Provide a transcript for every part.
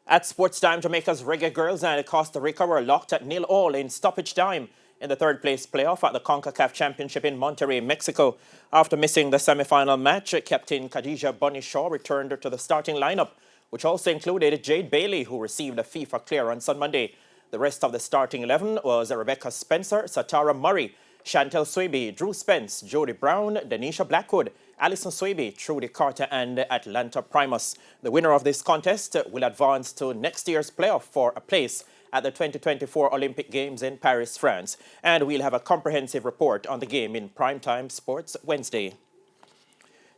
At sports time, Jamaica's Reggae Girlz and Costa Rica were locked at 0-0 in stoppage time in the third-place playoff at the CONCACAF Championship in Monterrey, Mexico. After missing the semi-final match, Captain Khadija Bunny Shaw returned to the starting lineup, which also included Jade Bailey, who received a FIFA clearance on Monday. The rest of the starting 11 was Rebecca Spencer, Satara Murray, Chantel Swaby, Drew Spence, Jody Brown, Denisha Blackwood, Alison Swaby, Trudy Carter, and Atlanta Primus. The winner of this contest will advance to next year's playoff for a place at the 2024 Olympic Games in Paris, France. And we'll have a comprehensive report on the game in Primetime Sports Wednesday.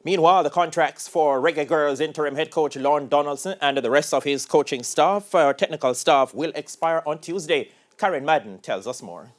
Meanwhile, the contracts for Reggae Girlz interim head coach Lorne Donaldson and the rest of his coaching staff, technical staff, will expire on Tuesday. Karen Madden tells us more.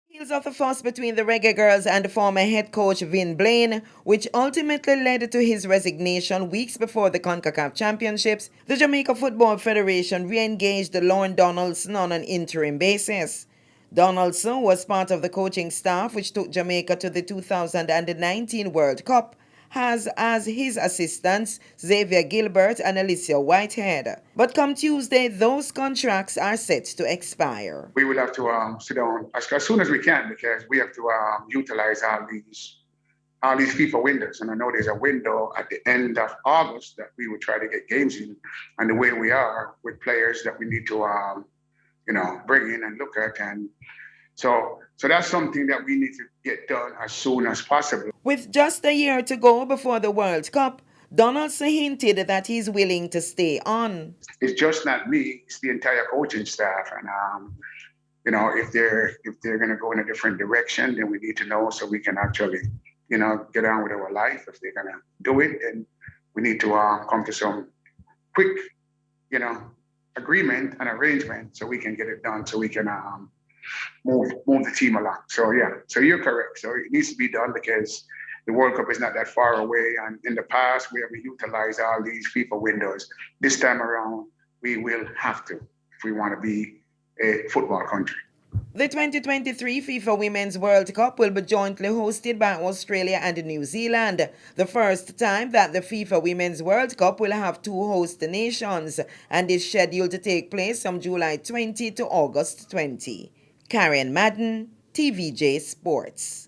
Heels of the fuss between the Reggae Girlz and the former head coach Vin Blaine, which ultimately led to his resignation weeks before the CONCACAF Championships, the Jamaica Football Federation re-engaged Lorne Donaldson on an interim basis. Donaldson was part of the coaching staff which took Jamaica to the 2019 World Cup, has as his assistants Xavier Gilbert and Alicia Whitehead. But come Tuesday, those contracts are set to expire. We will have to sit down as soon as we can, because we have to utilize all these FIFA windows. And I know there's a window at the end of August that we would try to get games in. And the way we are with players that we need to bring in and look at. And so that's something that we need to get done as soon as possible. With just a year to go before the World Cup, Donaldson hinted that he's willing to stay on. It's just not me; it's the entire coaching staff. And if they're going to go in a different direction, then we need to know so we can actually, get on with our life. If they're going to do it, then we need to come to some quick, agreement and arrangement so we can get it done, so we can move the team along. So you're correct. So it needs to be done because the World Cup is not that far away. And in the past, we have utilized all these FIFA windows. This time around, we will have to if we want to be a football country. The 2023 FIFA Women's World Cup will be jointly hosted by Australia and New Zealand, the first time that the FIFA Women's World Cup will have two host nations, and is scheduled to take place from July 20 to August 20. Karen Madden, TVJ Sports.